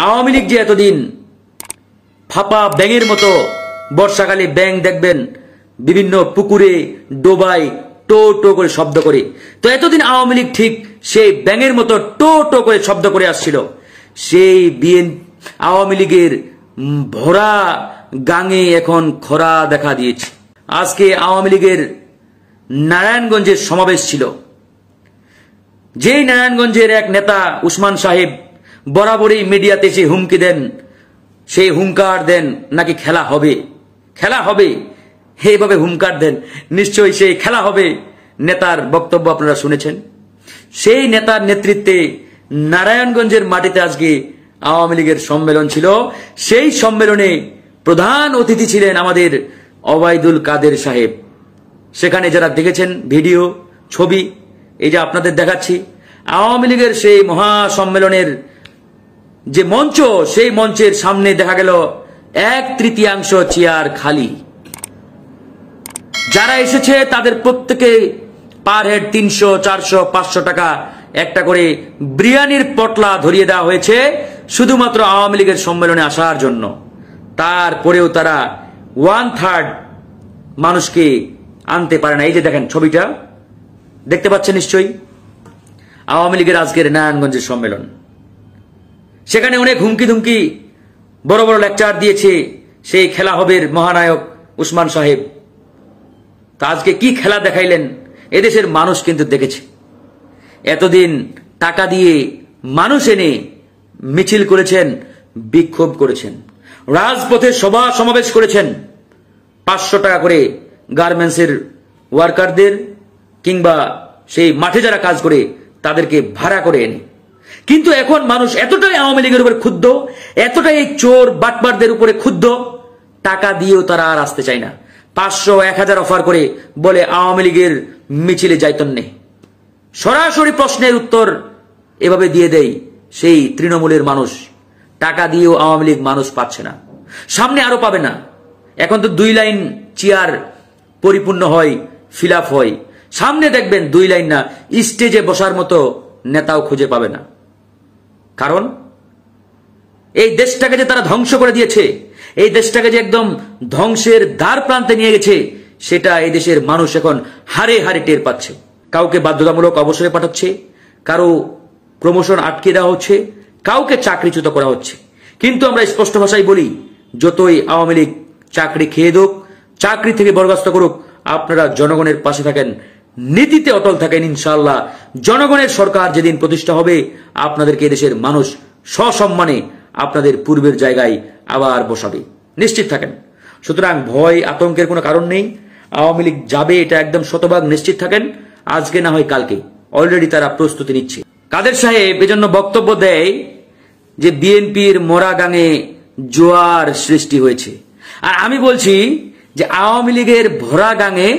আওয়ামী লীগ যে এতদিন ফাপা ব্যাঙের মতো বর্ষাকালে ব্যাঙ দেখবেন বিভিন্ন পুকুরে ডোবায় টো টো করে শব্দ করে, তো এতদিন আওয়ামী লীগ ঠিক সেই ব্যাঙের মতো টো টো করে শব্দ করে আসছিল। সেই আওয়ামী লীগের ভরা গাঙে এখন খরা দেখা দিয়েছে। আজকে আওয়ামী লীগের নারায়ণগঞ্জের সমাবেশ ছিল। যেই নারায়ণগঞ্জের এক নেতা উসমান সাহেব বরাবরই মিডিয়াতে এসে হুমকি দেন, সেই হুঙ্কার দেন নাকি খেলা হবে, খেলা হবে, এইভাবে হুঙ্কার দেন। নিশ্চয়ই সেই খেলা হবে নেতার বক্তব্য আপনারা শুনেছেন। সেই নেতার নেতৃত্বে নারায়ণগঞ্জের মাটিতে আজকে আওয়ামী লীগের সম্মেলন ছিল। সেই সম্মেলনে প্রধান অতিথি ছিলেন আমাদের ওবায়দুল কাদের সাহেব। সেখানে যারা দেখেছেন ভিডিও ছবি, এই যে আপনাদের দেখাচ্ছি, আওয়ামী লীগের সেই মহা সম্মেলনের যে মঞ্চ, সেই মঞ্চের সামনে দেখা গেল 1/3 চেয়ার খালি। যারা এসেছে তাদের প্রত্যেকে পার হেড 300, 400, 500 টাকা একটা করে বিরিয়ানির পটলা ধরিয়ে দেওয়া হয়েছে শুধুমাত্র আওয়ামী লীগের সম্মেলনে আসার জন্য। তারপরেও তারা 1/3 মানুষকে আনতে পারে না। এই যে দেখেন ছবিটা দেখতে পাচ্ছেন নিশ্চয়ই, আওয়ামী লীগের আজকের নারায়ণগঞ্জের সম্মেলন। সেখানে অনেক হুমকি ধুমকি বড় বড় লেকচার দিয়েছে সেই খেলা হবের মহানায়ক উসমান সাহেব। তা আজকে কি খেলা দেখাইলেন এদেশের মানুষ কিন্তু দেখেছে। এতদিন টাকা দিয়ে মানুষ এনে মিছিল করেছেন, বিক্ষোভ করেছেন, রাজপথে সভা সমাবেশ করেছেন, 500 টাকা করে গার্মেন্টসের ওয়ার্কারদের কিংবা সেই মাঠে যারা কাজ করে তাদেরকে ভাড়া করে এনে। কিন্তু এখন মানুষ এতটাই আওয়ামী লীগের উপরে ক্ষুব্ধ, এতটাই এই চোর বাটপারদের উপরে ক্ষুব্ধ, টাকা দিয়েও তারা আর আসতে চায় না। 500, 1000 অফার করে বলে আওয়ামী লীগের মিছিলে যাইতন নেই। সরাসরি প্রশ্নের উত্তর এভাবে দিয়ে দেয় সেই তৃণমূলের মানুষ। টাকা দিয়েও আওয়ামী লীগ মানুষ পাচ্ছে না, সামনে আরো পাবে না। এখন তো 2 লাইন চেয়ার পরিপূর্ণ হয়, ফিল আপ হয়। সামনে দেখবেন 2 লাইন না, স্টেজে বসার মতো নেতাও খুঁজে পাবে না। কারণ এই দেশটাকে যে তারা ধ্বংস করে দিয়েছে, এই দেশটাকে যে একদম ধ্বংসের দ্বার প্রান্তে নিয়ে গেছে, সেটা এই দেশের মানুষ এখন হারে হারে টের পাচ্ছে। কাউকে বাধ্যতামূলক অবসরে পাঠাচ্ছে, কারো প্রমোশন আটকে দেওয়া হচ্ছে, কাউকে চাকরিচ্যুত করা হচ্ছে। কিন্তু আমরা স্পষ্ট ভাষায় বলি, যতই আওয়ামী লীগ চাকরি খেয়ে দোক, চাকরি থেকে বরখাস্ত করুক, আপনারা জনগণের পাশে থাকেন, নীতিতে অটল থাকেন। ইনশাআল্লাহ জনগণের সরকার যেদিন প্রতিষ্ঠা হবে, আপনাদেরকে এদেশের মানুষ সসম্মানে আপনাদের পূর্বের জায়গায় আবার বসাবে, নিশ্চিত থাকেন। সুতরাং ভয় আতঙ্কের কোনো কারণ নেই। আওয়ামী লীগ যাবে, এটা একদম শতভাগ নিশ্চিত থাকেন। আজকে না হয় কালকে, অলরেডি তারা প্রস্তুতি নিচ্ছে। কাদের সাহেব এজন্য বক্তব্য দেয় যে বিএনপির মোরা গাঙে জোয়ার সৃষ্টি হয়েছে। আর আমি বলছি যে আওয়ামী লীগের ভরা গাঙে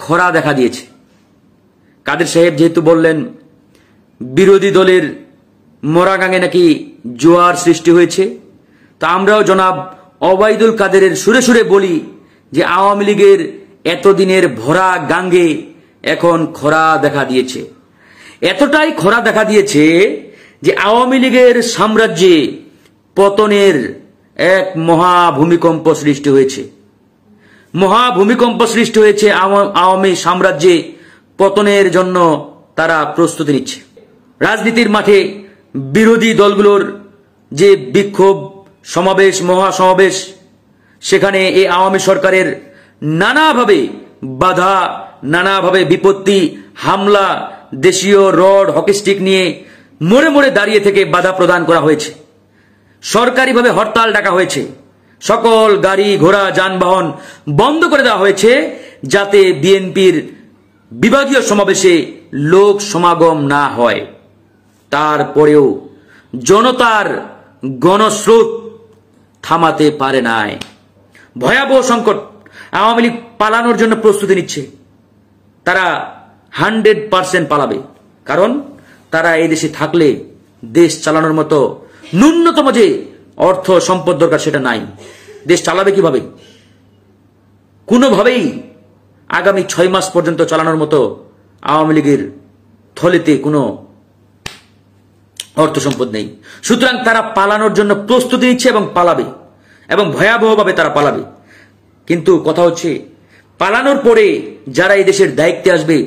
খরা দেখা দিয়েছে। কাদের সাহেব যেহেতু বললেন বিরোধী দলের মোরা গাঙে নাকি জোয়ার সৃষ্টি হয়েছে, তা আমরাও জনাব ওবায়দুল কাদেরের সুরে সুরে বলি যে আওয়ামী লীগের এতদিনের ভরা গাঙ্গে এখন খরা দেখা দিয়েছে। এতটাই খরা দেখা দিয়েছে যে আওয়ামী লীগের সাম্রাজ্যে পতনের এক মহাভূমিকম্প সৃষ্টি হয়েছে। মহাভূমিকম্প সৃষ্টি হয়েছে। আওয়ামী সাম্রাজ্যে পতনের জন্য তারা প্রস্তুতি নিচ্ছে। রাজনীতির মাঠে বিরোধী দলগুলোর যে বিক্ষোভ সমাবেশ, মহাসমাবেশ, সেখানে এই আওয়ামী সরকারের নানাভাবে বাধা, নানাভাবে বিপত্তি, হামলা, দেশীয় রড, হকিস্টিক নিয়ে মোড়ে মোড়ে দাঁড়িয়ে থেকে বাধা প্রদান করা হয়েছে। সরকারিভাবে হরতাল ডাকা হয়েছে। সকল গাড়ি ঘোড়া যানবাহন বন্ধ করে দেওয়া হয়েছে যাতে বিএনপির বিভাগীয় সমাবেশে লোক সমাগম না হয়। তারপরেও জনতার গণস্রোত থামাতে পারে নাই। ভয়াবহ সংকট। আওয়ামী লীগ পালানোর জন্য প্রস্তুতি নিচ্ছে। তারা 100% পালাবে, কারণ তারা এই দেশে থাকলে দেশ চালানোর মতো ন্যূনতম যে অর্থ সম্পদ দরকার সেটা নাই। দেশ চালাবে কিভাবে? কোনোভাবেই আগামী 6 মাস পর্যন্ত চালানোর মতো আওয়ামী লীগের থলেতে কোনো অর্থ সম্পদ নেই। সুতরাং তারা পালানোর জন্য প্রস্তুতি নিচ্ছে এবং পালাবে, এবং ভয়াবহভাবে তারা পালাবে। কিন্তু কথা হচ্ছে, পালানোর পরে যারা এই দেশের দায়িত্বে আসবে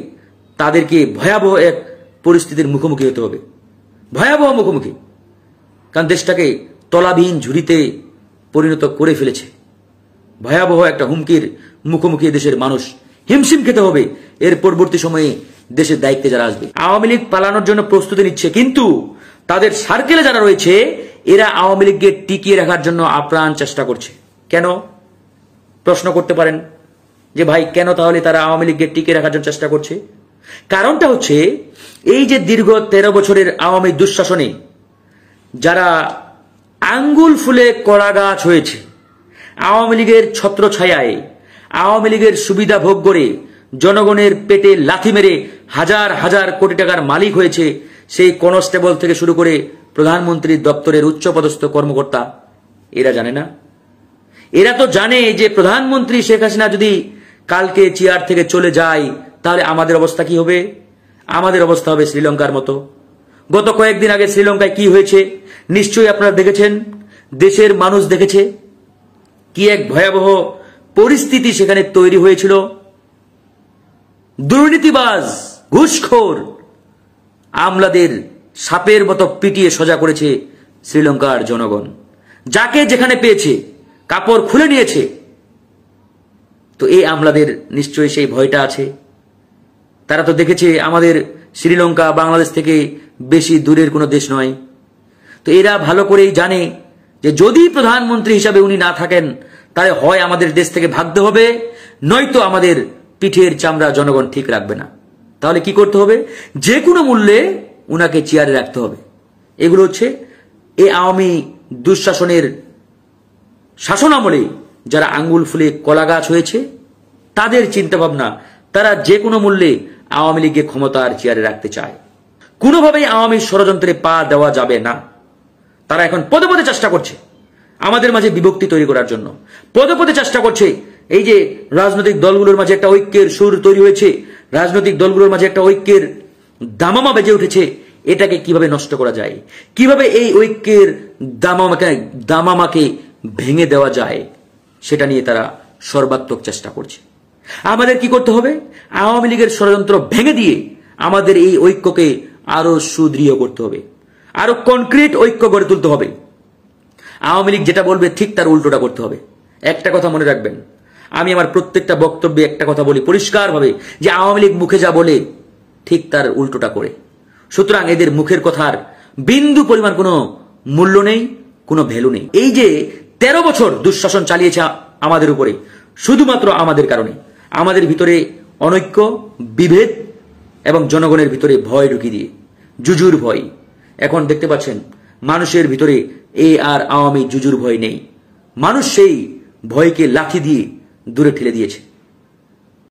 তাদেরকে ভয়াবহ এক পরিস্থিতির মুখোমুখি হতে হবে, ভয়াবহ মুখোমুখি। কারণ দেশটাকে তলাবিহীন ঝুড়িতে পরিণত করে ফেলেছে। ভয়াবহ একটা হুমকির মুখোমুখি দেশের মানুষ হিমশিম খেতে হবে এর পরবর্তী সময়ে দেশের দায়িত্বে যারা আসবে। আওয়ামী লীগ পালানোর জন্য প্রস্তুতি নিচ্ছে, কিন্তু তাদের সার্কেলে যারা রয়েছে এরা আওয়ামী লীগকে টিকিয়ে রাখার জন্য আপ্রাণ চেষ্টা করছে। কেন? প্রশ্ন করতে পারেন যে ভাই কেন তাহলে তারা আওয়ামী লীগকে টিকিয়ে রাখার জন্য চেষ্টা করছে? কারণটা হচ্ছে, এই যে দীর্ঘ 13 বছরের আওয়ামী দুঃশাসনে যারা আঙ্গুল ফুলে কলা গাছ হয়েছে, আওয়ামী লীগের ছত্রছায়ায় আওয়ামী লীগের সুবিধা ভোগ করে জনগণের পেটে লাথি মেরে হাজার হাজার কোটি টাকার মালিক হয়েছে, সেই কনস্টেবল থেকে শুরু করে প্রধানমন্ত্রীর দপ্তরের উচ্চপদস্থ কর্মকর্তা, এরা জানে না? এরা তো জানে যে প্রধানমন্ত্রী শেখ হাসিনা যদি কালকে চেয়ার থেকে চলে যায় তাহলে আমাদের অবস্থা কি হবে? আমাদের অবস্থা হবে শ্রীলঙ্কার মতো। গত কয়েকদিন আগে শ্রীলঙ্কায় কি হয়েছে নিশ্চয়ই আপনারা দেখেছেন, দেশের মানুষ দেখেছে। কি এক ভয়াবহ পরিস্থিতি সেখানে তৈরি হয়েছিল। দুর্নীতিবাজ, ঘুষখোর আমলাদের সাপের মতো পিটিয়ে সোজা করেছে শ্রীলঙ্কার জনগণ। যাকে যেখানে পেয়েছে কাপড় খুলে নিয়েছে। তো এই আমলাদের নিশ্চয়ই সেই ভয়টা আছে। তারা তো দেখেছে আমাদের শ্রীলঙ্কা বাংলাদেশ থেকে বেশি দূরের কোনো দেশ নয়। তো এরা ভালো করেই জানে যে যদি প্রধানমন্ত্রী হিসাবে উনি না থাকেন তাহলে হয় আমাদের দেশ থেকে ভাগতে হবে, নয়তো আমাদের পিঠের চামড়া জনগণ ঠিক রাখবে না। তাহলে কি করতে হবে? যে কোনো মূল্যে উনাকে চেয়ারে রাখতে হবে। এগুলো হচ্ছে এই আওয়ামী দুঃশাসনের শাসন আমলে যারা আঙ্গুল ফুলে কলা গাছ হয়েছে তাদের চিন্তা ভাবনা। তারা যে কোনো মূল্যে আওয়ামী লীগকে ক্ষমতার চেয়ারে রাখতে চায়। কোনোভাবেই আওয়ামী ষড়যন্ত্রে পা দেওয়া যাবে না। তারা এখন পদে পদে চেষ্টা করছে আমাদের মাঝে বিভক্তি তৈরি করার জন্য, পদে পদে চেষ্টা করছে। এই যে রাজনৈতিক দলগুলোর মাঝে একটা ঐক্যের সুর তৈরি হয়েছে, রাজনৈতিক দলগুলোর মাঝে একটা ঐক্যের দামামা বেজে উঠেছে, এটাকে কিভাবে নষ্ট করা যায়, কিভাবে এই ঐক্যের দামামাকে ভেঙে দেওয়া যায়, সেটা নিয়ে তারা সর্বাত্মক চেষ্টা করছে। আমাদের কি করতে হবে? আওয়ামী লীগের ষড়যন্ত্র ভেঙে দিয়ে আমাদের এই ঐক্যকে আরো সুদৃঢ় করতে হবে, আরো কনক্রিট ঐক্য গড়ে তুলতে হবে। আওয়ামী লীগ যেটা বলবে ঠিক তার উল্টোটা করতে হবে। একটা কথা মনে রাখবেন, আমি আমার প্রত্যেকটা বক্তব্যে একটা কথা বলি পরিষ্কারভাবে, যে আওয়ামী লীগ মুখে যা বলে ঠিক তার উল্টোটা করে। সুতরাং এদের মুখের কথার বিন্দু পরিমাণ কোনো মূল্য নেই, কোনো ভ্যালু নেই। এই যে 13 বছর দুঃশাসন চালিয়েছে আমাদের উপরে, শুধুমাত্র আমাদের কারণে, আমাদের ভিতরে অনৈক্য, বিভেদ এবং জনগণের ভিতরে ভয় ঢুকিয়ে দিয়ে, জুজুর ভয়। এখন দেখতে পাচ্ছেন মানুষের ভিতরে আর আওয়ামী জুজুর ভয় নেই। মানুষ সেই ভয়কে লাথি দিয়ে দূরে ঠেলে দিয়েছে।